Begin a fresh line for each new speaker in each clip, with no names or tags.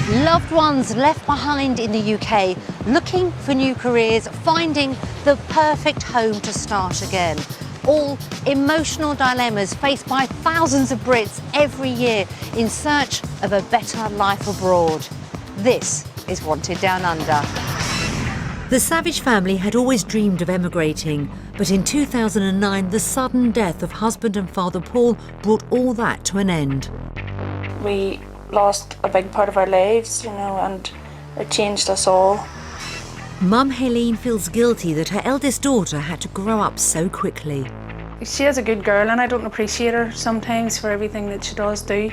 Loved ones left behind in the UK, looking for new careers, finding the perfect home to start again. All emotional dilemmas faced by thousands of Brits every year in search of a better life abroad. This is Wanted Down Under. The Savage family had always dreamed of emigrating, but in 2009 the sudden death of husband and father Paul brought all that to an end.
We lost a big part of our lives, and it changed us all.
Mum Helene feels guilty that her eldest daughter had to grow up so quickly.
She is a good girl and I don't appreciate her sometimes for everything that she does do.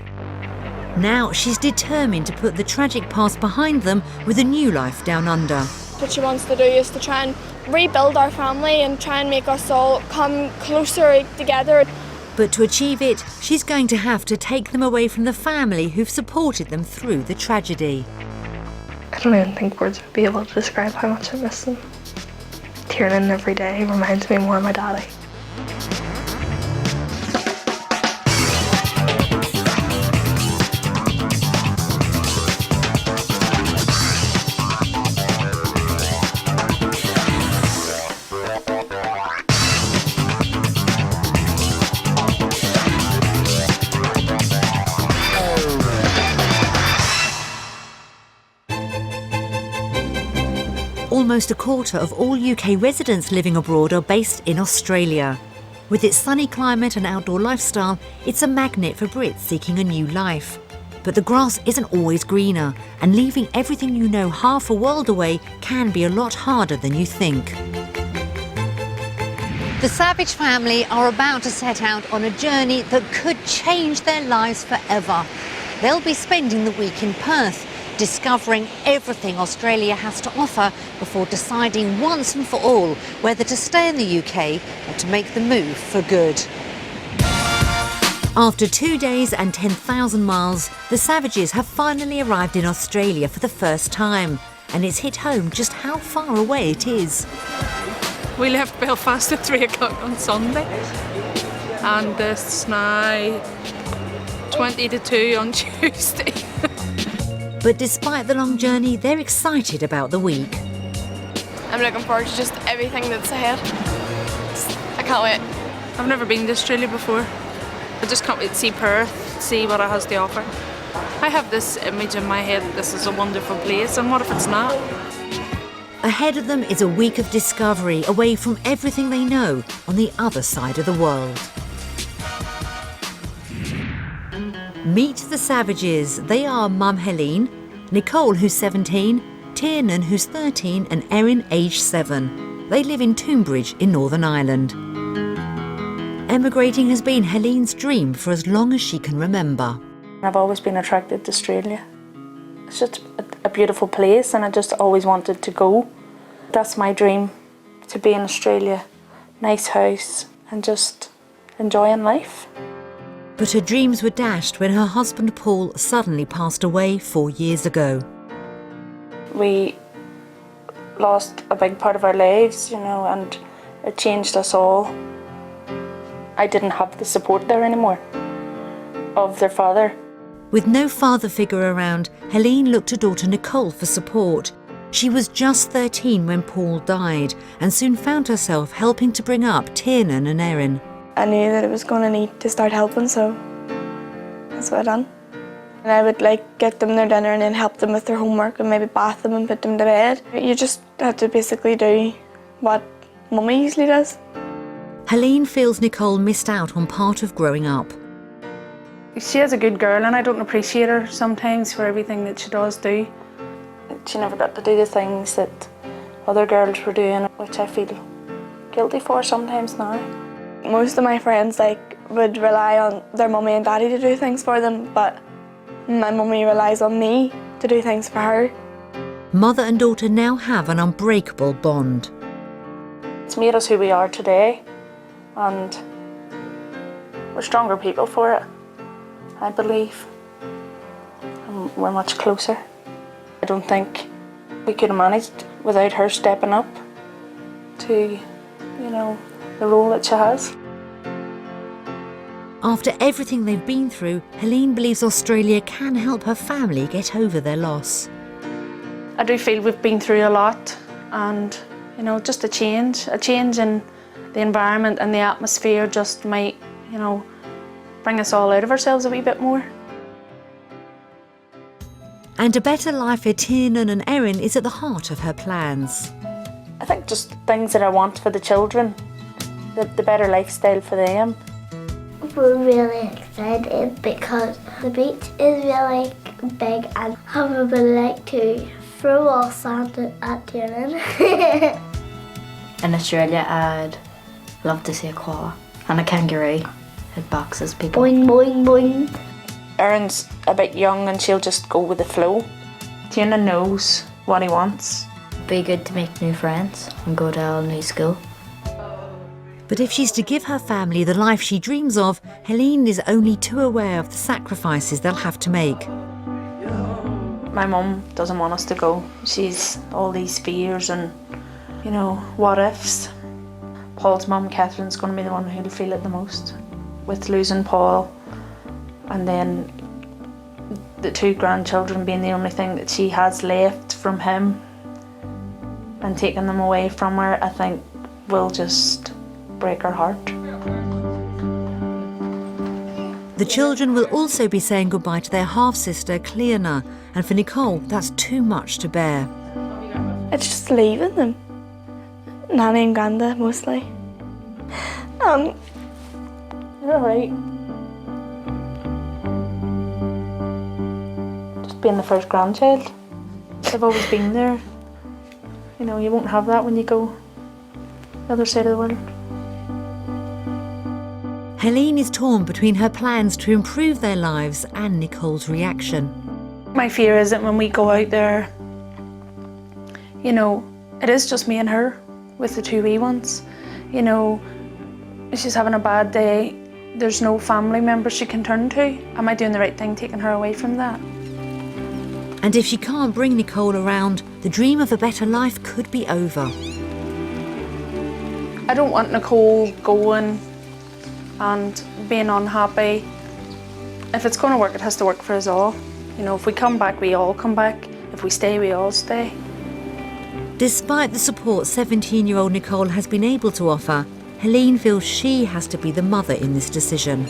Now she's determined to put the tragic past behind them with a new life down under.
What she wants to do is to try and rebuild our family and try and make us all come closer together.
But to achieve it, she's going to have to take them away from the family who've supported them through the tragedy.
I don't even think words would be able to describe how much I miss them. Tiernan every day reminds me more of my daddy.
Almost a quarter of all UK residents living abroad are based in Australia. With its sunny climate and outdoor lifestyle, it's a magnet for Brits seeking a new life. But the grass isn't always greener, and leaving everything you know half a world away can be a lot harder than you think. The Savage family are about to set out on a journey that could change their lives forever. They'll be spending the week in Perth, discovering everything Australia has to offer before deciding once and for all whether to stay in the UK or to make the move for good. After 2 days and 10,000 miles, the Savages have finally arrived in Australia for the first time, and it's hit home just how far away it is.
We left Belfast at 3 o'clock on Sunday and it's now 20 to 2 on Tuesday.
But despite the long journey, they're excited about the week.
I'm looking forward to just everything that's ahead. I can't wait.
I've never been to Australia before. I just can't wait to see Perth, see what it has to offer. I have this image in my head that this is a wonderful place, and what if it's not?
Ahead of them is a week of discovery away from everything they know on the other side of the world. Meet the Savages. They are Mum Helene, Nicole who's 17, Tiernan who's 13 and Erin aged 7. They live in Tunbridge in Northern Ireland. Emigrating has been Helene's dream for as long as she can remember.
I've always been attracted to Australia. It's just a beautiful place and I just always wanted to go. That's my dream, to be in Australia. Nice house and just enjoying life.
But her dreams were dashed when her husband Paul suddenly passed away 4 years ago.
We lost a big part of our lives, and it changed us all. I didn't have the support there anymore of their father.
With no father figure around, Helene looked to daughter Nicole for support. She was just 13 when Paul died and soon found herself helping to bring up Tiernan and Erin.
I knew that I was going to need to start helping, so that's what I done. And I would get them their dinner and then help them with their homework and maybe bath them and put them to bed. You just have to basically do what Mummy usually does.
Helene feels Nicole missed out on part of growing up.
She is a good girl and I don't appreciate her sometimes for everything that she does do.
She never got to do the things that other girls were doing, which I feel guilty for sometimes now.
Most of my friends would rely on their mummy and daddy to do things for them, but my mummy relies on me to do things for her.
Mother and daughter now have an unbreakable bond.
It's made us who we are today, and we're stronger people for it, I believe. And we're much closer. I don't think we could have managed without her stepping up to, the role that she has.
After everything they've been through, Helene believes Australia can help her family get over their loss.
I do feel we've been through a lot, and you know, just a change in the environment and the atmosphere just might, you know, bring us all out of ourselves a wee bit more.
And a better life for Tiernan and Erin is at the heart of her plans.
I think just things that I want for the children, the better lifestyle for them.
We're really excited because the beach is really big and I would like to throw all sand at Tiernan.
In Australia, I'd love to see a koala and a kangaroo. It boxes people.
Boing, boing, boing.
Erin's a bit young and she'll just go with the flow. Tiernan knows what he wants.
Be good to make new friends and go to a new school.
But if she's to give her family the life she dreams of, Helene is only too aware of the sacrifices they'll have to make.
My mum doesn't want us to go. She's all these fears and, you know, what ifs. Paul's mum, Catherine's going to be the one who'll feel it the most. With losing Paul and then the 2 grandchildren being the only thing that she has left from him and taking them away from her, I think will just break her heart.
The children will also be saying goodbye to their half-sister, Cleona, and for Nicole, that's too much to bear.
It's just leaving them. Nanny and Granda, mostly.
You're alright. Just being the first grandchild. They've always been there. You know, you won't have that when you go the other side of the world.
Helene is torn between her plans to improve their lives and Nicole's reaction.
My fear is that when we go out there, you know, it is just me and her with the 2 wee ones. You know, if she's having a bad day, there's no family member she can turn to. Am I doing the right thing taking her away from that?
And if she can't bring Nicole around, the dream of a better life could be over.
I don't want Nicole going and being unhappy. If it's going to work, it has to work for us all. You know, if we come back, we all come back. If we stay, we all stay.
Despite the support 17-year-old Nicole has been able to offer, Helene feels she has to be the mother in this decision.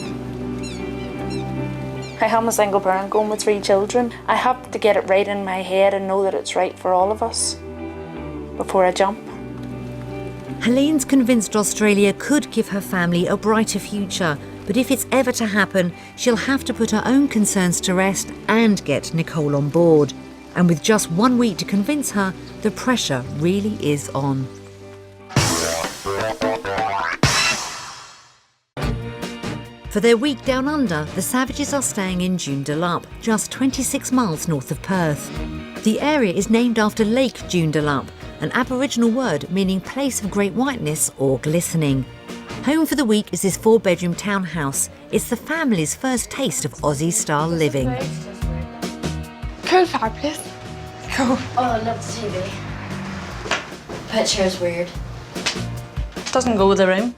I am a single parent going with 3 children. I have to get it right in my head and know that it's right for all of us before I jump.
Helene's convinced Australia could give her family a brighter future, but if it's ever to happen, she'll have to put her own concerns to rest and get Nicole on board. And with just 1 week to convince her, the pressure really is on. For their week down under, the Savages are staying in Joondalup, just 26 miles north of Perth. The area is named after Lake Joondalup, an Aboriginal word meaning place of great whiteness or glistening. Home for the week is this 4-bedroom townhouse. It's the family's first taste of Aussie-style living.
Cool fireplace. Cool.
Oh, I love the TV. Picture is weird.
Doesn't go with the room.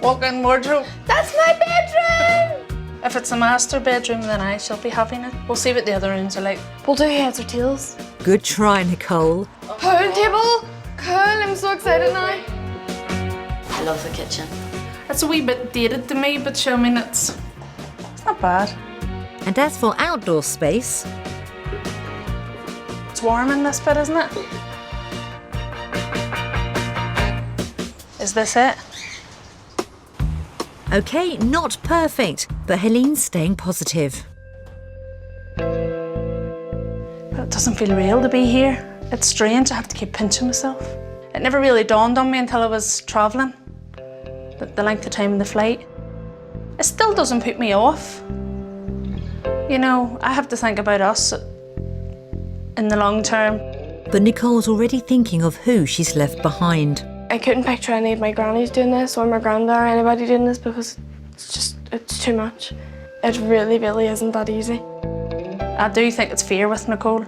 Walk-in wardrobe.
That's my bedroom!
If it's a master bedroom, then I shall be having it. We'll see what the other rooms are like.
We'll do heads or tails.
Good try, Nicole.
Pool table. Cool, I'm so excited now.
I love the kitchen.
It's a wee bit dated to me, but I mean, it's not bad.
And as for outdoor space,
It's warm in this bit, isn't it? Is this it?
okay, not perfect, but Helene's staying positive.
It doesn't feel real to be here. It's strange, I have to keep pinching myself. It never really dawned on me until I was travelling, the length of time in the flight. It still doesn't put me off. You know, I have to think about us in the long term.
But Nicole's already thinking of who she's left behind.
I couldn't picture any of my grannies doing this or my granda or anybody doing this because it's too much. It really, really isn't that easy.
I do think it's fear with Nicole.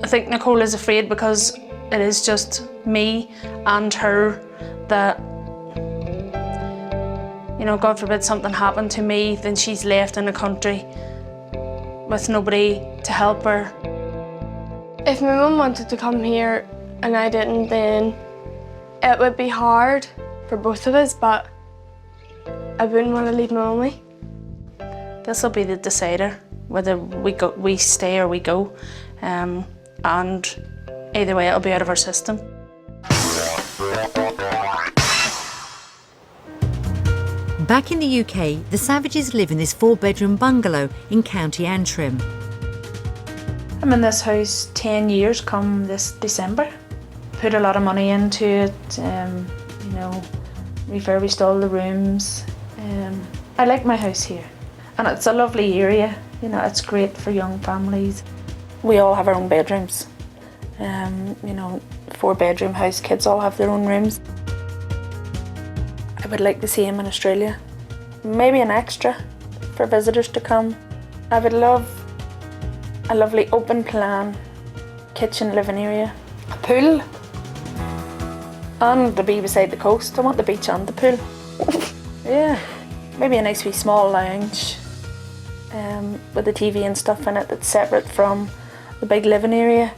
I think Nicole is afraid because it is just me and her that, you know, God forbid something happened to me, then she's left in the country with nobody to help her.
If my mum wanted to come here and I didn't, then it would be hard for both of us, but I wouldn't want to leave my mummy.
This will be the decider, whether we stay or we go, and either way it'll be out of our system.
Back in the UK, the Savages live in this 4-bedroom bungalow in County Antrim.
I'm in this house 10 years come this December. Put a lot of money into it, you know, refurbished all the rooms. I like my house here, and it's a lovely area, you know, it's great for young families. We all have our own bedrooms. You know, 4-bedroom house, kids all have their own rooms. I would like the same in Australia. Maybe an extra for visitors to come. I would love a lovely open plan kitchen living area, a pool, and to be beside the coast. I want the beach and the pool. Yeah, maybe a nice wee small lounge with the TV and stuff in it that's separate from the big living area,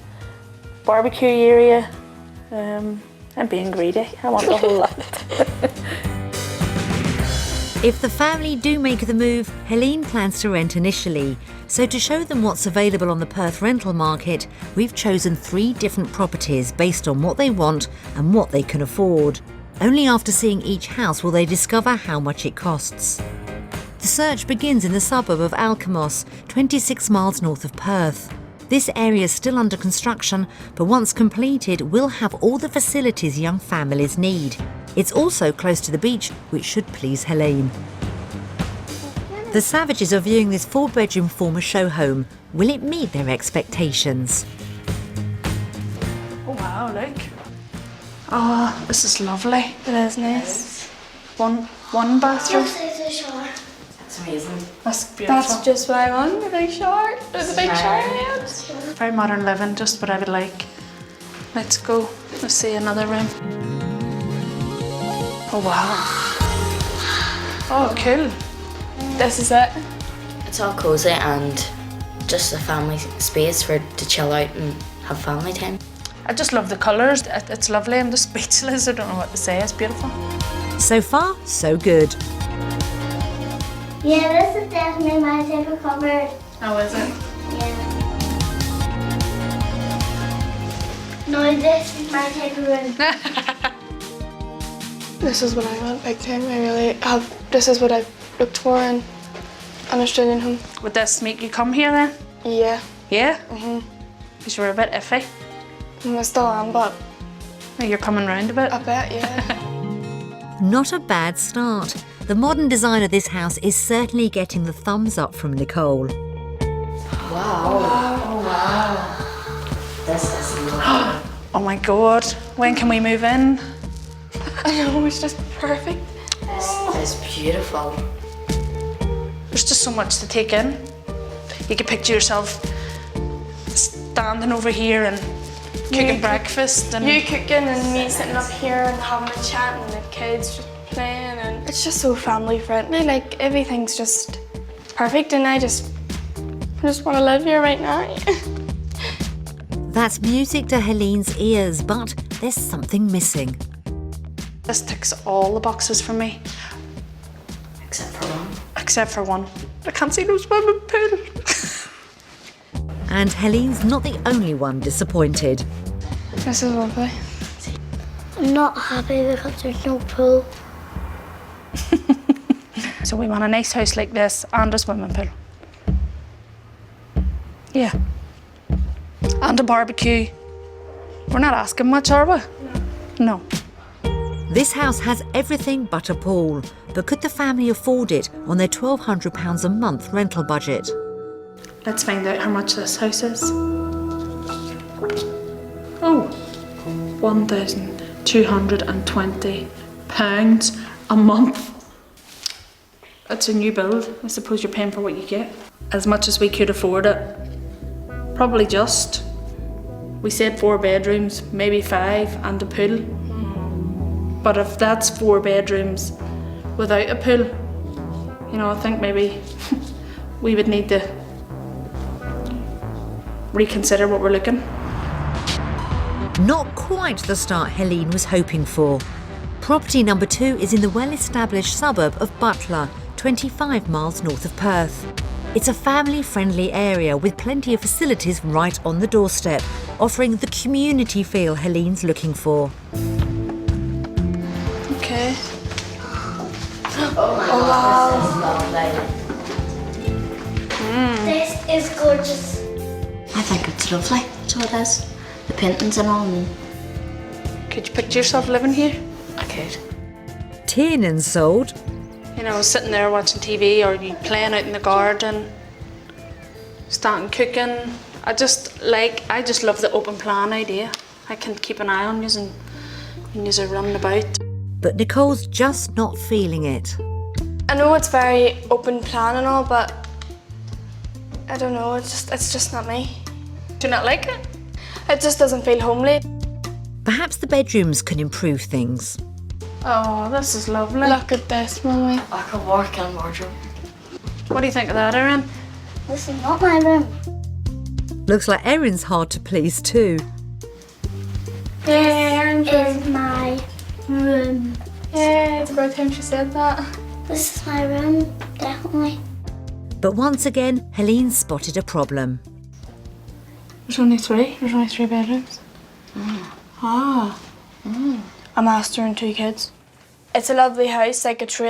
barbecue area. I'm being greedy, I want the whole lot.
If the family do make the move, Helene plans to rent initially. So to show them what's available on the Perth rental market, we've chosen 3 different properties based on what they want and what they can afford. Only after seeing each house will they discover how much it costs. The search begins in the suburb of Alkimos, 26 miles north of Perth. This area is still under construction, but once completed will have all the facilities young families need. It's also close to the beach, which should please Helene. The Savages are viewing this 4-bedroom former show home. Will it meet their expectations?
Oh wow, look. Oh, this is lovely.
It is nice.
One bathroom.
That's amazing.
That's beautiful.
That's just what I want, the big shower. There's a big shower head.
Very modern living, just what I would like. Let's go. Let's see another room. Oh wow. Oh, cool.
This is it.
It's all cosy and just a family space for to chill out and have family time.
I just love the colours. It's lovely. I'm just speechless. I don't know what to say. It's beautiful.
So far, so good.
Yeah, this is definitely my type of cupboard.
How is it?
Yeah. No, this is my type of room.
This is what I want big time. This is what I've looked for in an Australian home.
Would this make you come here then?
Yeah,
Yeah? Because you were a bit iffy.
I still am, but
Now you're coming round a bit.
I bet, yeah.
Not a bad start. The modern design of this house is certainly getting the thumbs up from Nicole.
Wow. Oh wow. This is lovely.
Oh my God. When can we move in?
I know, it's just perfect.
This is beautiful.
There's just so much to take in. You can picture yourself standing over here and cooking breakfast and
You cooking and me sitting up here and having a chat and the kids just playing, and it's just so family friendly. Like everything's just perfect, and I just want to live here right now.
That's music to Helene's ears, but there's something missing.
this ticks all the boxes for me.
Except for one.
Except for one. I can't see no swimming pool.
And Helene's not the only one disappointed.
This is lovely.
I'm not happy because there's no pool.
So we want a nice house like this and a swimming pool. Yeah. And a barbecue. We're not asking much, are we? No.
This house has everything but a pool, but could the family afford it on their £1,200 a month rental budget?
Let's find out how much this house is. Oh, £1,220 a month. It's a new build. I suppose you're paying for what you get. As much as we could afford it. Probably just. We said 4 bedrooms, maybe 5 and a pool. But if that's 4 bedrooms without a pool. You know, I think maybe we would need to reconsider what we're looking.
Not quite the start Helene was hoping for. Property number 2 is in the well-established suburb of Butler, 25 miles north of Perth. It's a family-friendly area with plenty of facilities right on the doorstep, offering the community feel Helene's looking for.
Okay.
This is gorgeous.
I think it's lovely, so it is. The paintings and all. And
Could you picture yourself living here?
I could.
Tiernan sold.
You know, sitting there watching TV, or you playing out in the garden, starting cooking. I just love the open plan idea. I can keep an eye on you and you're running about.
But Nicole's just not feeling it.
I know it's very open plan and all, but I don't know, it's just not me.
Do you not like it?
It just doesn't feel homely.
Perhaps the bedrooms can improve things.
Oh, this is lovely.
Look at this, Mummy.
I could work in wardrobe.
What do you think of that, Erin?
This is not my room.
Looks like Erin's hard to please too.
Yeah,
This is my room.
yeah, it's about time she said that.
This is my room, definitely.
But once again, Helene spotted a problem.
There's only 3.
There's only 3 bedrooms.
Ah.
A master and 2 kids. It's a lovely house, like it's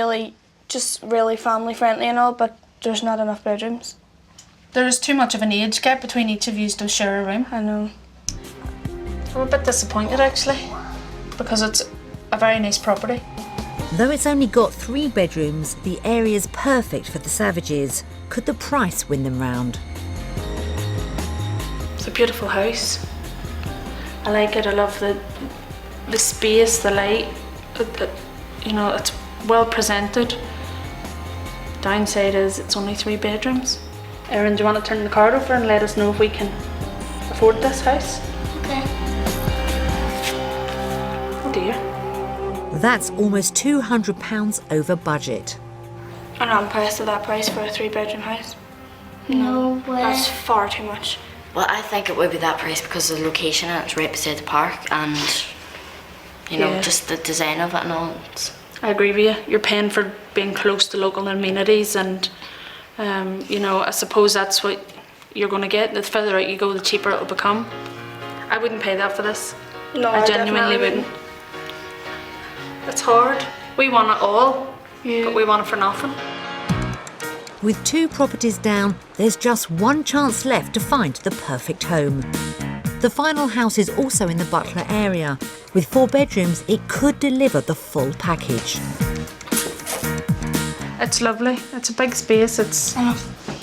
just really family friendly and all, but there's not enough bedrooms.
There's too much of an age gap between each of you to share a room.
I know.
I'm a bit disappointed actually, because it's a very nice property.
Though it's only got 3 bedrooms, the area's perfect for the Savages. Could the price win them round?
It's a beautiful house. I like it. I love the space, the light. You know, it's well presented. Downside is it's only 3 bedrooms. Erin, do you want to turn the card over and let us know if we can afford this house?
Okay.
Oh dear.
That's almost £200 over budget.
I'm not impressed with that price for a 3-bedroom house.
No way.
That's far too much.
Well, I think it would be that price because of the location and it's right beside the park and, you know,
Yeah.
just the design of it and all.
I agree with you. You're paying for being close to local amenities and, you know, I suppose that's what you're going to get. The further out you go, the cheaper it will become. I wouldn't pay that for this.
No,
I genuinely
definitely
wouldn't. It's hard. We want it all, but we want it for nothing.
With 2 properties down, there's just 1 chance left to find the perfect home. The final house is also in the Butler area. With 4 bedrooms, it could deliver the full package.
It's lovely. It's a big space. It's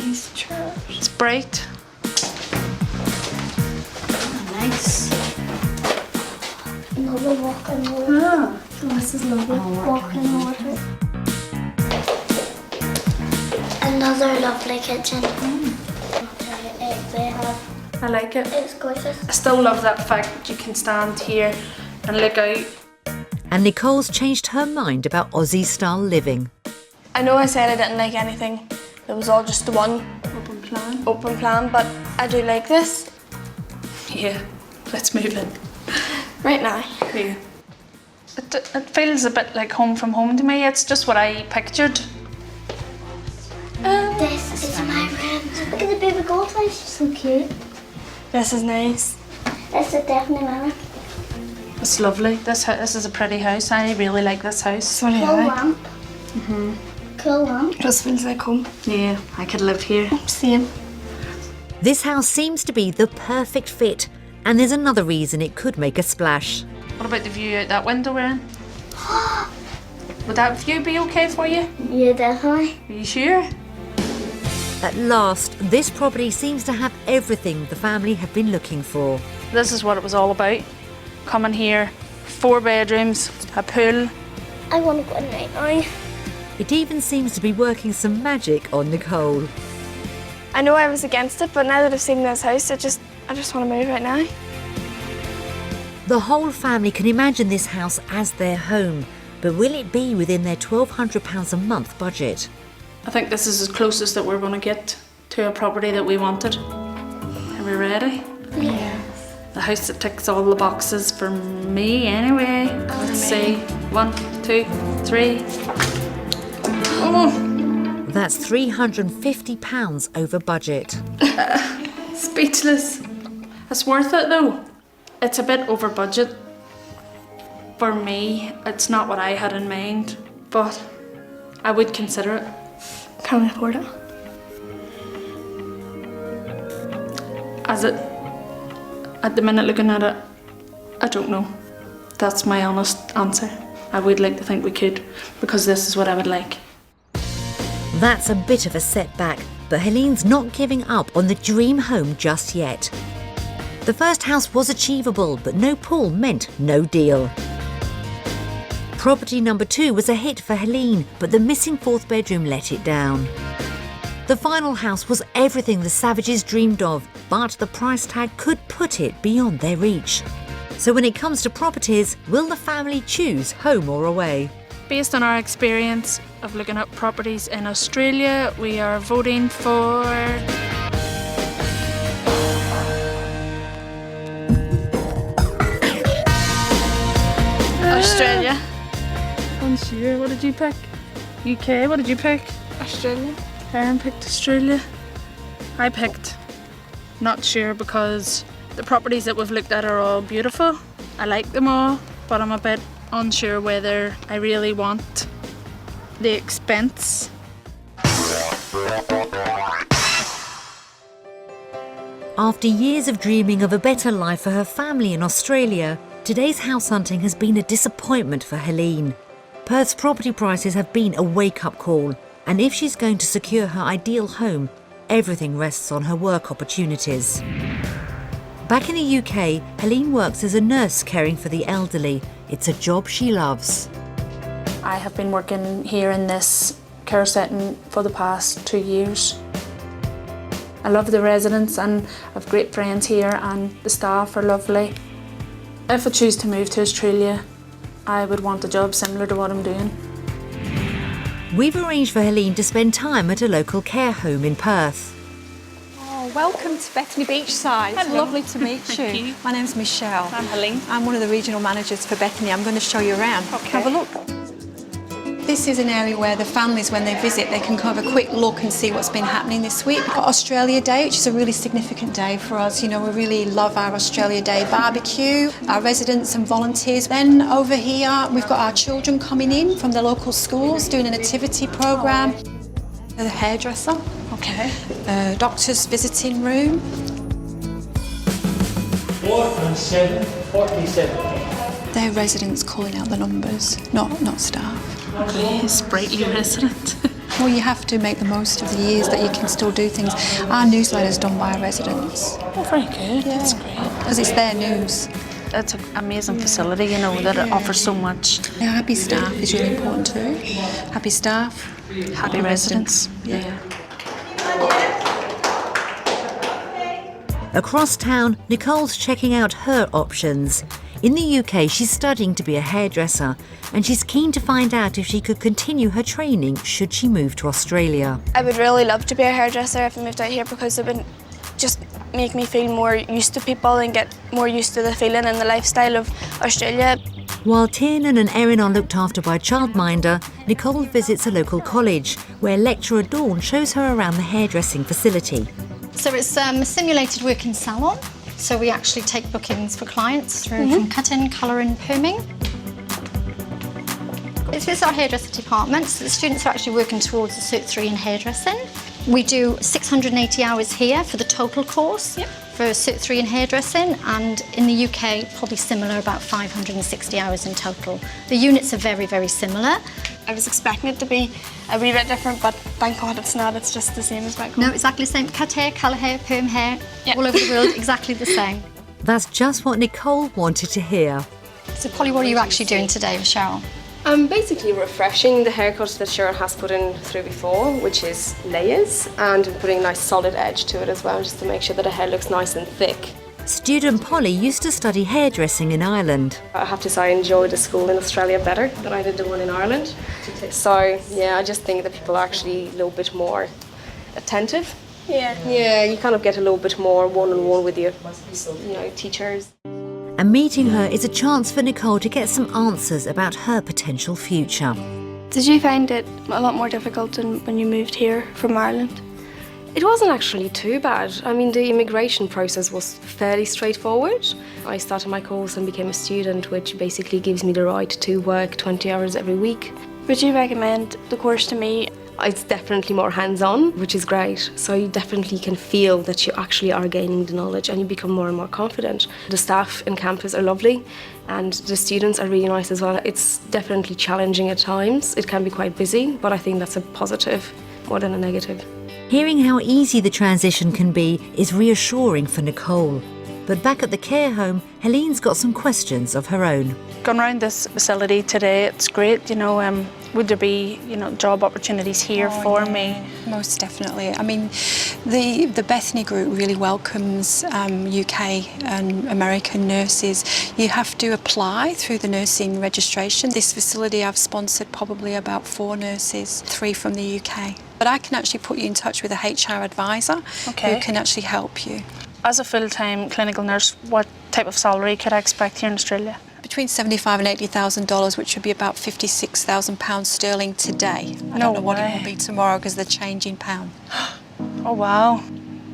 These chairs.
it's bright.
Nice.
Another walk-in wardrobe. So this is lovely. Walk-in wardrobe. Another lovely kitchen. They have.
I like it.
It's gorgeous.
I still love that fact that you can stand here and look out.
And Nicole's changed her mind about Aussie-style living.
I know I said I didn't like anything. It was all just the one open plan, but I do like this.
Yeah, let's move in.
Right now.
Yeah. It feels a bit like home from home to me. It's just what I pictured.
This is my room. Look at the baby goldfish. So cute.
This is nice.
This is definitely my room.
It's lovely. This is a pretty house. I really like this house.
Sorry,
Cool lamp. Cool lamp.
Just feels like home.
Yeah, I could live here.
Same.
This house seems to be the perfect fit, and there's another reason it could make a splash.
What about the view out that window, Erin? Would that view be okay for you?
Yeah, definitely.
Are you sure?
At last, this property seems to have everything the family have been looking for.
This is what it was all about. Coming here, 4 bedrooms, a pool.
I want to go in right now.
It even seems to be working some magic on Nicole.
I know I was against it, but now that I've seen this house, I just want to move right now.
The whole family can imagine this house as their home, but will it be within their £1,200 a month budget?
I think this is as closest that we're going to get to a property that we wanted. Are we ready?
Yeah.
The house that ticks all the boxes for me anyway. Let's see. 1, 2, 3. Oh!
That's £350 over budget.
Speechless. It's worth it though. It's a bit over budget. For me, it's not what I had in mind, but I would consider it.
Can we afford it?
As it, at the minute looking at it, I don't know. That's my honest answer. I would like to think we could, because this is what I would like.
That's a bit of a setback, but Helene's not giving up on the dream home just yet. The first house was achievable, but no pool meant no deal. Property number 2 was a hit for Helene, but the missing 4th bedroom let it down. The final house was everything the Savages dreamed of, but the price tag could put it beyond their reach. So when it comes to properties, will the family choose home or away?
Based on our experience of looking at properties in Australia, we are voting for
Australia. Unsure. What did you pick? UK. What did you pick?
Australia.
Erin picked Australia. I picked not sure because the properties that we've looked at are all beautiful. I like them all, but I'm a bit unsure whether I really want the expense.
After years of dreaming of a better life for her family in Australia, today's house hunting has been a disappointment for Helene. Perth's property prices have been a wake-up call, and if she's going to secure her ideal home, everything rests on her work opportunities. Back in the UK, Helene works as a nurse caring for the elderly. It's a job she loves.
I have been working here in this care setting for the past 2 years. I love the residents and I have great friends here and the staff are lovely. If I choose to move to Australia, I would want a job similar to what I'm doing.
We've arranged for Helene to spend time at a local care home in Perth.
Oh, welcome to Bethany Beachside. Lovely to meet you. My name's Michelle.
I'm Helene.
I'm one of the regional managers for Bethany. I'm going to show you around.
Okay.
Have a look. This is an area where the families, when they visit, they can have a quick look and see what's been happening this week. We've got Australia Day, which is a really significant day for us. You know, we really love our Australia Day barbecue, our residents and volunteers. Then over here, we've got our children coming in from the local schools, doing an activity programme. The hairdresser.
Okay.
Doctor's visiting room.
4 and 7, 47.
They're residents calling out the numbers, not staff.
Okay, sprightly resident.
Well, you have to make the most of the years that you can still do things. Our newsletter's done by our residents.
Oh, very good. That's great.
Because it's their news.
It's an amazing facility, you know, that it offers so much.
Yeah, happy staff is really important too. Happy staff, happy residents. Yeah.
Across town, Nicole's checking out her options. In the UK, she's studying to be a hairdresser, and she's keen to find out if she could continue her training should she move to Australia.
I would really love to be a hairdresser if I moved out here because it would just make me feel more used to people and get more used to the feeling and the lifestyle of Australia.
While Tiernan and Erin are looked after by a childminder, Nicole visits a local college, where lecturer Dawn shows her around the hairdressing facility.
So it's a simulated working salon. So we actually take bookings for clients through from cutting, colouring, perming. This is our hairdresser department. So the students are actually working towards a Cert 3 in hairdressing. We do 680 hours here for the total course for Cert 3 in hairdressing, and in the UK, probably similar, about 560 hours in total. The units are very, very similar.
I was expecting it to be a wee bit different, but thank God it's not. It's just the same as back home.
No, exactly the same. Cut hair, colour hair, perm hair, all over the world, exactly the same.
That's just what Nicole wanted to hear.
So Polly, what are you actually doing today with Cheryl?
I'm basically refreshing the haircut that Cheryl has put in through before, which is layers, and putting a nice solid edge to it as well, just to make sure that the hair looks nice and thick.
Student Polly used to study hairdressing in Ireland.
I have to say I enjoy the school in Australia better than I did the one in Ireland. So yeah, I just think that people are actually a little bit more attentive. Yeah, you kind of get a little bit more one-on-one with your, teachers.
And meeting her is a chance for Nicole to get some answers about her potential future.
Did you find it a lot more difficult than when you moved here from Ireland?
It wasn't actually too bad. I mean, the immigration process was fairly straightforward. I started my course and became a student, which basically gives me the right to work 20 hours every week.
Would you recommend the course to me?
It's definitely more hands-on, which is great. So you definitely can feel that you actually are gaining the knowledge and you become more and more confident. The staff in campus are lovely and the students are really nice as well. It's definitely challenging at times. It can be quite busy, but I think that's a positive more than a negative.
Hearing how easy the transition can be is reassuring for Nicole. But back at the care home, Helene's got some questions of her own.
Gone around this facility today, it's great, would there be, job opportunities here for me?
Most definitely. I mean, the Bethany group really welcomes UK and American nurses. You have to apply through the nursing registration. This facility I've sponsored probably about 4 nurses, 3 from the UK. But I can actually put you in touch with a HR advisor who can actually help you.
As a full-time clinical nurse, what type of salary could I expect here in Australia?
Between $75,000 and $80,000, which would be about £56,000 sterling today. I don't know what it will be tomorrow because they're changing pound.
Oh wow,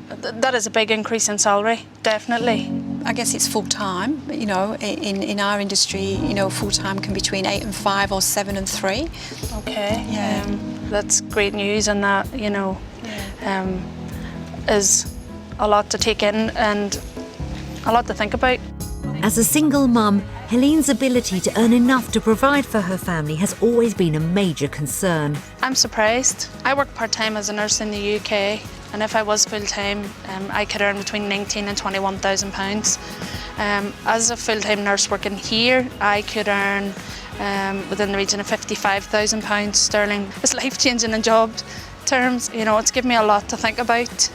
that is a big increase in salary, definitely.
I guess it's full-time, but in our industry, full-time can be between 8 and 5 or 7 and 3.
Okay,
yeah.
That's great news, and that, is a lot to take in and a lot to think about.
As a single mum, Helene's ability to earn enough to provide for her family has always been a major concern.
I'm surprised. I work part-time as a nurse in the UK, and if I was full-time, I could earn between £19,000 and £21,000. As a full-time nurse working here, I could earn within the region of £55,000 sterling. It's life-changing in job terms. It's given me a lot to think about.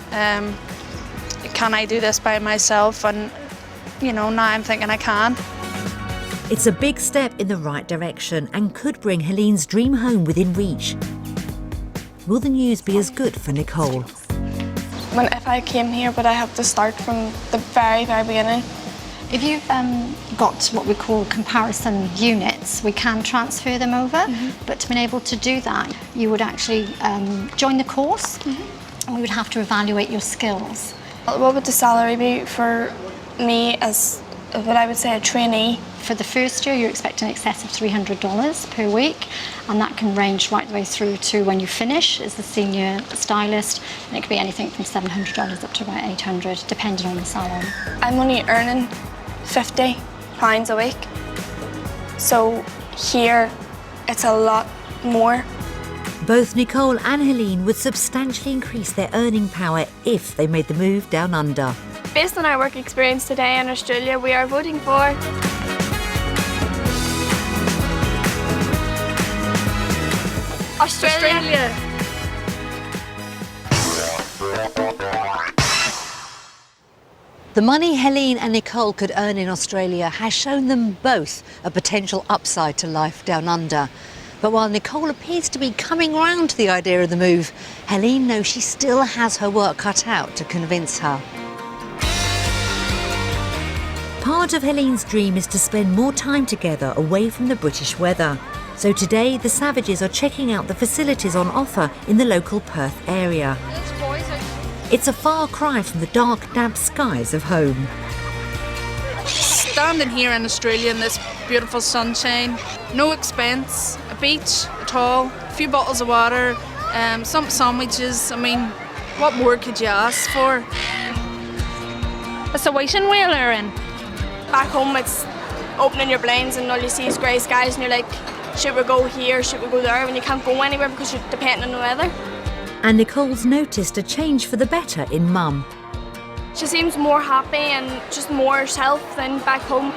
Can I do this by myself? And now I'm thinking I can.
It's a big step in the right direction and could bring Helene's dream home within reach. Will the news be as good for Nicole?
If I came here, would I have to start from the very, very beginning?
If you've got what we call comparison units, we can transfer them over, but to be able to do that, you would actually join the course and we would have to evaluate your skills.
What would the salary be for me as what I would say a trainee?
For the first year, you're expecting in excess of $300 per week, and that can range right the way through to when you finish as the senior stylist, and it could be anything from $700 up to about $800, depending on the salary.
I'm only earning £50 a week, so here it's a lot more.
Both Nicole and Helene would substantially increase their earning power if they made the move down under.
Based on our work experience today in Australia, we are voting for Australia.
The money Helene and Nicole could earn in Australia has shown them both a potential upside to life down under. But while Nicole appears to be coming round to the idea of the move, Helene knows she still has her work cut out to convince her. Part of Helene's dream is to spend more time together away from the British weather. So today, the Savages are checking out the facilities on offer in the local Perth area. It's a far cry from the dark, damp skies of home.
Standing here in Australia in this beautiful sunshine, no expense, a beach at all, a few bottles of water, some sandwiches. I mean, what more could you ask for? It's a wishing wheel, Erin.
Back home, it's opening your blinds and all you see is grey skies, and you're like, should we go here, should we go there, when you can't go anywhere because you're depending on the weather.
And Nicole's noticed a change for the better in Mum.
She seems more happy and just more herself than back home.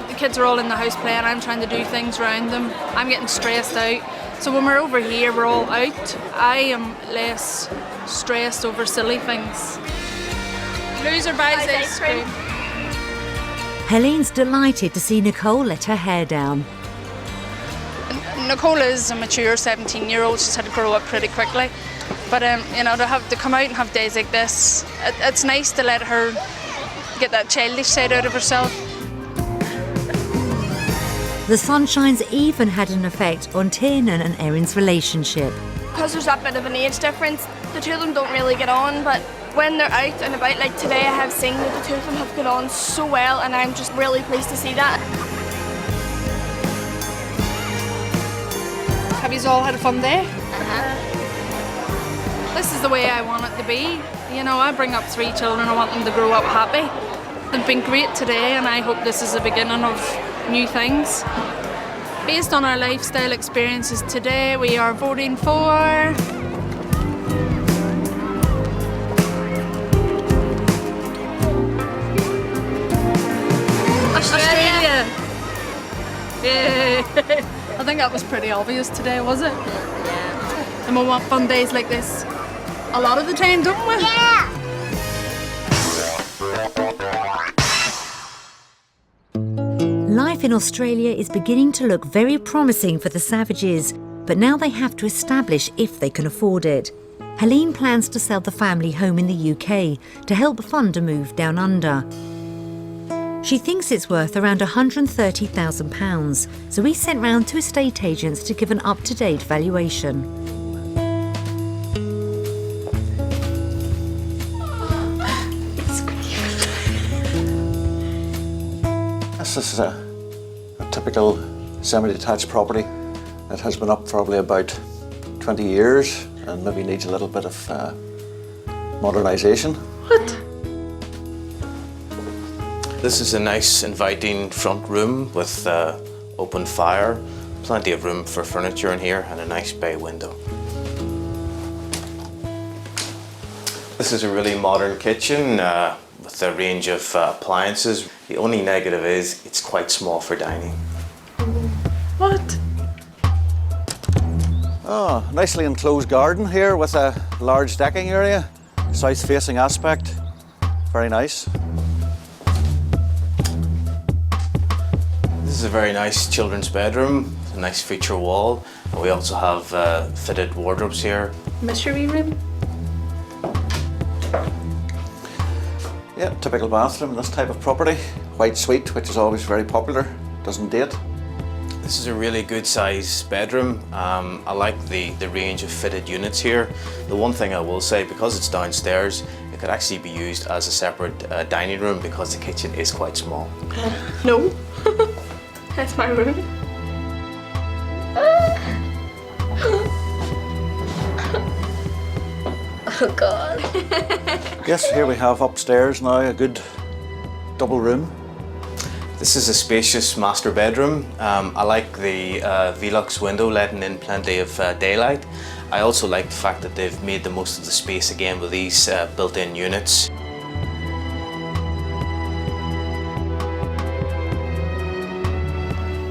The kids are all in the house playing, I'm trying to do things around them. I'm getting stressed out. So when we're over here, we're all out. I am less stressed over silly things. Loser buys ice cream.
Helene's delighted to see Nicole let her hair down.
Nicole is a mature 17-year-old. She's had to grow up pretty quickly. But you know, to come out and have days like this, it's nice to let her get that childish side out of herself.
The sunshine's even had an effect on Tiernan and Erin's relationship.
Because there's that bit of an age difference, the two of them don't really get on, but when they're out and about, like today, I have seen that the two of them have got on so well, and I'm just really pleased to see that.
Have you all had a fun day? This is the way I want it to be. You know, I bring up 3 children, I want them to grow up happy. They've been great today, and I hope this is the beginning of new things. Based on our lifestyle experiences today, we are voting for... Australia! Yay! I think that was pretty obvious today, was it? Yeah. And we want fun days like this a lot of the time, don't we?
Yeah!
Life in Australia is beginning to look very promising for the Savages, but now they have to establish if they can afford it. Helene plans to sell the family home in the UK to help fund a move down under. She thinks it's worth around £130,000, so we sent round to estate agents to give an up-to-date valuation.
This is a typical semi-detached property that has been up probably about 20 years and maybe needs a little bit of modernisation.
What?
This is a nice inviting front room with open fire, plenty of room for furniture in here and a nice bay window. This is a really modern kitchen with a range of appliances. The only negative is it's quite small for dining.
What?
Oh, nicely enclosed garden here with a large decking area, south-facing aspect. Very nice.
This is a very nice children's bedroom, a nice feature wall. And we also have fitted wardrobes here.
Mystery room?
Yeah, typical bathroom in this type of property. White suite, which is always very popular, doesn't date.
This is a really good size bedroom. I like the range of fitted units here. The one thing I will say, because it's downstairs, it could actually be used as a separate dining room because the kitchen is quite small.
No. That's my room.
Oh God.
Yes, here we have upstairs now a good double room.
This is a spacious master bedroom. I like the Velux window letting in plenty of daylight. I also like the fact that they've made the most of the space again with these built-in units.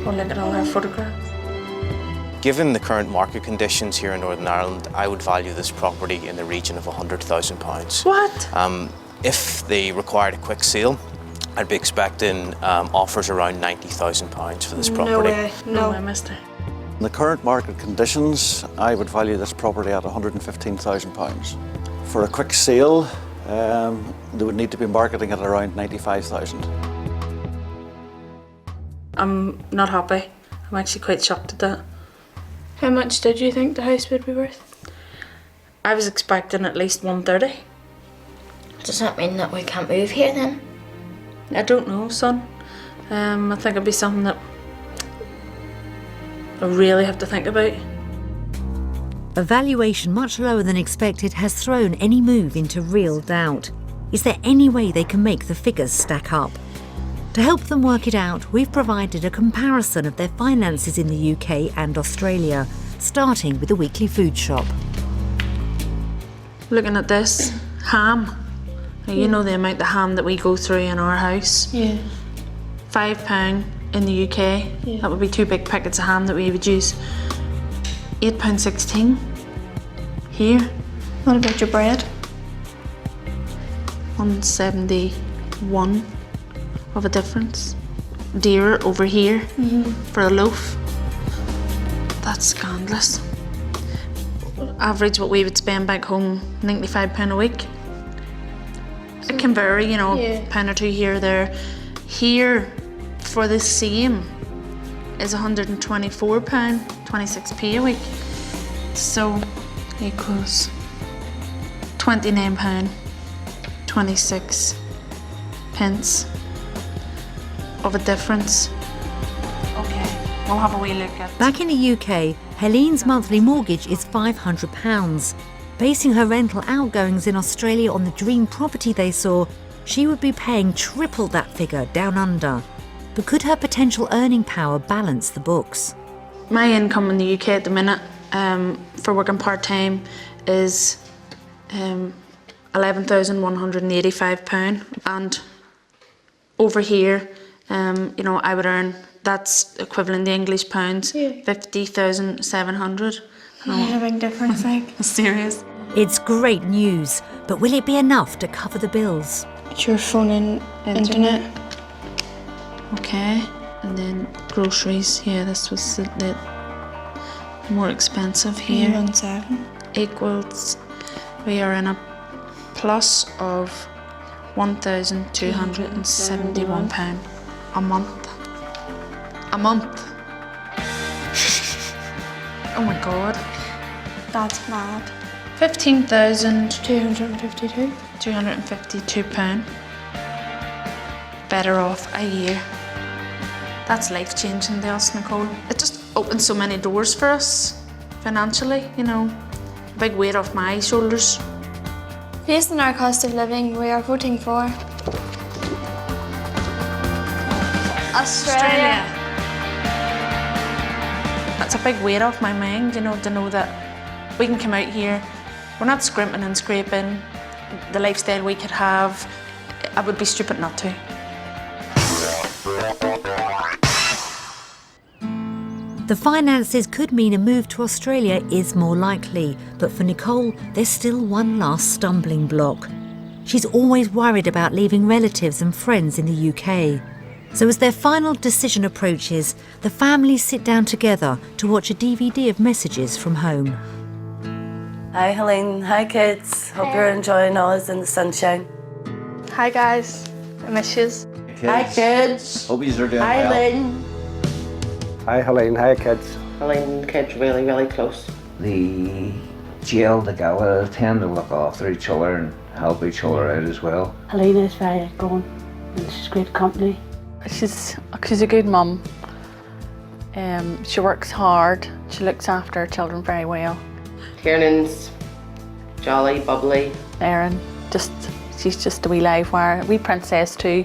Or look at all our photographs.
Given the current market conditions here in Northern Ireland, I would value this property in the region of £100,000.
What?
If they required a quick sale, I'd be expecting offers around £90,000 for this property.
No way.
No way, mister.
In the current market conditions, I would value this property at £115,000. For a quick sale, they would need to be marketing at around £95,000.
I'm not happy. I'm actually quite shocked at that.
How much did you think the house would be worth?
I was expecting at least 130.
Does that mean that we can't move here then?
I don't know, son. I think it'd be something that I really have to think about.
A valuation much lower than expected has thrown any move into real doubt. Is there any way they can make the figures stack up? To help them work it out, we've provided a comparison of their finances in the UK and Australia, starting with the weekly food shop.
Looking at this, ham. Now, you know the amount of ham that we go through in our house.
Yeah.
£5 in the UK.
Yeah.
That would be 2 big packets of ham that we would use. £8.16 here.
What about your bread?
171 of a difference. Dearer over here for a loaf. That's scandalous. Average what we would spend back home, £95 a week. It can vary, you know, a pound or two here or there. Here, for the same, is £124, 26p a week. So equals £29, 26 pence of a difference. Okay, we'll have a wee look at.
Back in the UK, Helene's monthly mortgage is £500. Basing her rental outgoings in Australia on the dream property they saw, she would be paying triple that figure down under. But could her potential earning power balance the books?
My income in the UK at the minute for working part-time is £11,185, and over here, you know, I would earn, that's equivalent to English pounds, 50,700.
Yeah, a big difference, like.
Serious.
It's great news, but will it be enough to cover the bills?
It's your phone and internet.
Okay, and then groceries. Yeah, this was the more expensive here.
1.7.
Equals, we are in a plus of £1,271 a month. A month. Oh my God.
That's mad.
£15,252.
252.
£252. Better off a year. That's life-changing to us, Nicole. It just opens so many doors for us financially, you know. Big weight off my shoulders.
Based on our cost of living, we are voting for Australia.
That's a big weight off my mind, you know, to know that we can come out here, we're not scrimping and scraping, the lifestyle we could have. I would be stupid not to.
The finances could mean a move to Australia is more likely, but for Nicole, there's still one last stumbling block. She's always worried about leaving relatives and friends in the UK. So as their final decision approaches, the families sit down together to watch a DVD of messages from home.
Hi Helene, hi kids. Hope you're enjoying us in the sunshine.
Hi guys, I miss yous.
Hi kids.
Hope you're doing
Hi
well.
Lynn.
Hi Helene, hi kids.
Helene and the kids really, really close.
The jail, the gala tend to look after each other and help each other out as well.
Helene is very outgoing and she's great company.
She's a good mum. She works hard. She looks after her children very well.
Kiernan's jolly, bubbly.
Erin, she's just a wee live wire, a wee princess too.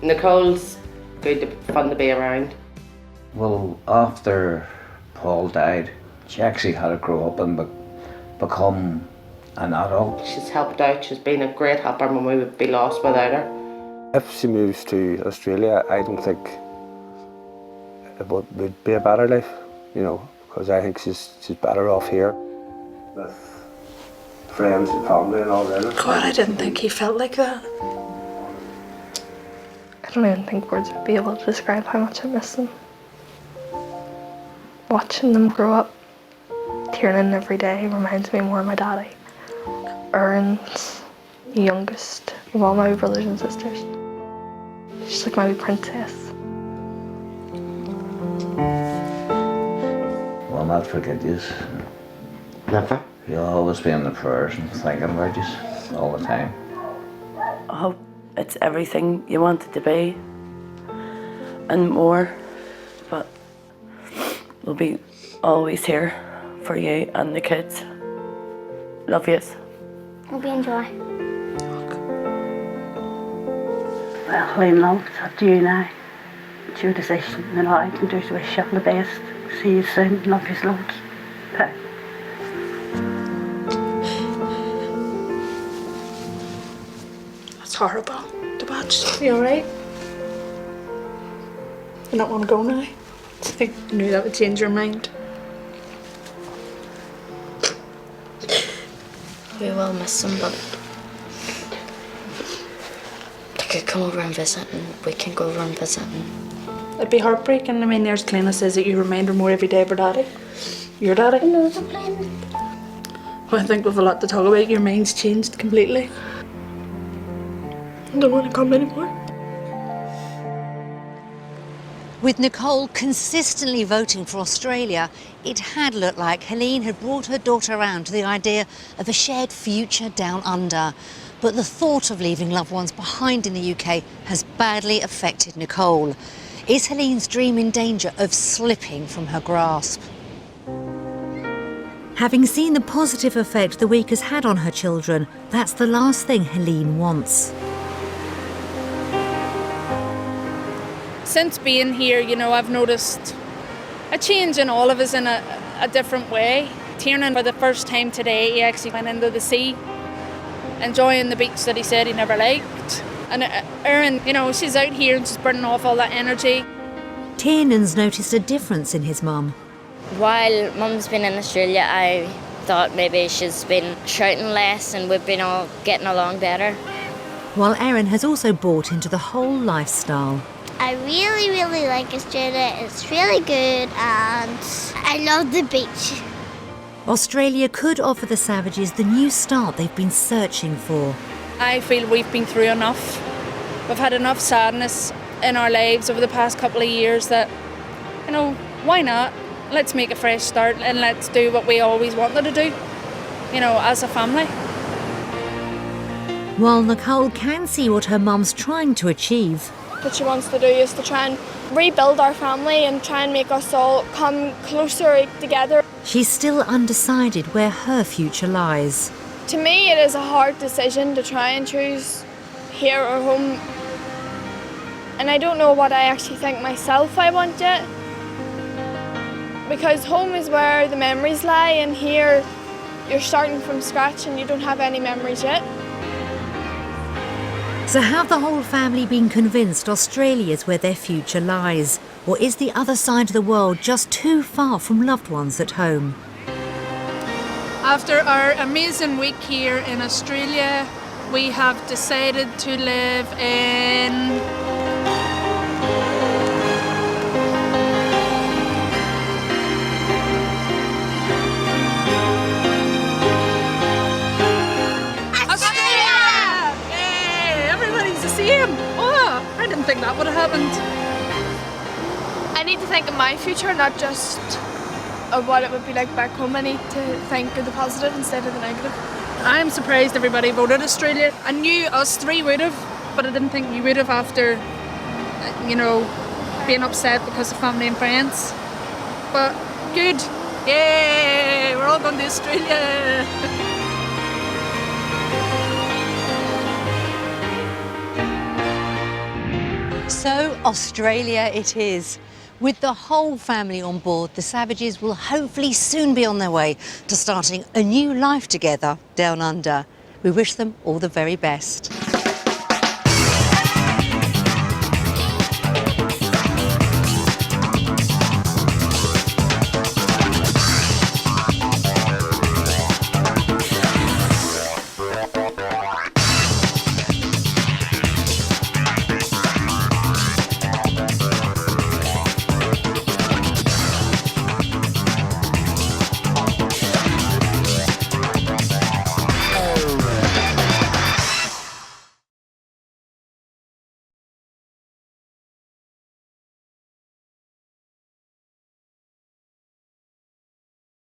Nicole's good, fun to be around.
Well, after Paul died, she actually had to grow up and become an adult.
She's helped out. She's been a great helper when we would be lost without her.
If she moves to Australia, I don't think it would be a better life, you know, because I think she's better off here with friends and family and all that.
God, I didn't think he felt like that.
I don't even think words would be able to describe how much I miss them. Watching them grow up, Tiernan every day reminds me more of my daddy. Erin's the youngest of all my brothers and sisters. She's like my wee princess.
Will not forget you.
Never.
You'll always be in the prayers and thinking about you all the time.
I hope it's everything you want it to be and more, but we'll be always here for you and the kids. Love yous.
Hope you enjoy.
Well, Helene, love, it's up to you now. It's your decision, and all I can do is wish you all the best. See you soon. Love you loads. Bye.
That's horrible to watch. You alright? You don't want to go now? I think I knew that would change your mind.
We will miss him, but could come over and visit, and we can go over and visit.
It'd be heartbreaking. I mean, there's Clena says that you remind her more every day of her daddy. Your daddy?
No, the plan.
Well, I think we've a lot to talk about. Your mind's changed completely. I don't want to come anymore.
With Nicole consistently voting for Australia, it had looked like Helene had brought her daughter around to the idea of a shared future down under. But the thought of leaving loved ones behind in the UK has badly affected Nicole. Is Helene's dream in danger of slipping from her grasp? Having seen the positive effect the week has had on her children, that's the last thing Helene wants.
Since being here, you know, I've noticed a change in all of us in a different way. Tiernan, for the first time today, he actually went into the sea, enjoying the beach that he said he never liked. And Erin, you know, she's out here and she's burning off all that energy.
Tiernan's noticed a difference in his mum.
While Mum's been in Australia, I thought maybe she's been shouting less and we've been all getting along better.
While Erin has also bought into the whole lifestyle.
I really like Australia. It's really good and I love the beach.
Australia could offer the Savages the new start they've been searching for.
I feel we've been through enough. We've had enough sadness in our lives over the past couple of years that, you know, why not? Let's make a fresh start and let's do what we always wanted to do, you know, as a family.
While Nicole can see what her mum's trying to achieve.
What she wants to do is to try and rebuild our family and try and make us all come closer together.
She's still undecided where her future lies.
To me, it is a hard decision to try and choose here or home. And I don't know what I actually think myself I want yet. Because home is where the memories lie, and here you're starting from scratch and you don't have any memories yet.
So have the whole family been convinced Australia's where their future lies? Or is the other side of the world just too far from loved ones at home?
After our amazing week here in Australia, we have decided to live in Australia! Yay! Everybody's the same. Oh, I didn't think that would have happened.
I need to think of my future, not just of what it would be like back home. I need to think of the positive instead of the negative.
I'm surprised everybody voted Australia. I knew us three would have, but I didn't think you would have after, you know, being upset because of family and friends. But good. Yay! We're all going to Australia.
So Australia it is. With the whole family on board, the Savages will hopefully soon be on their way to starting a new life together down under. We wish them all the very best.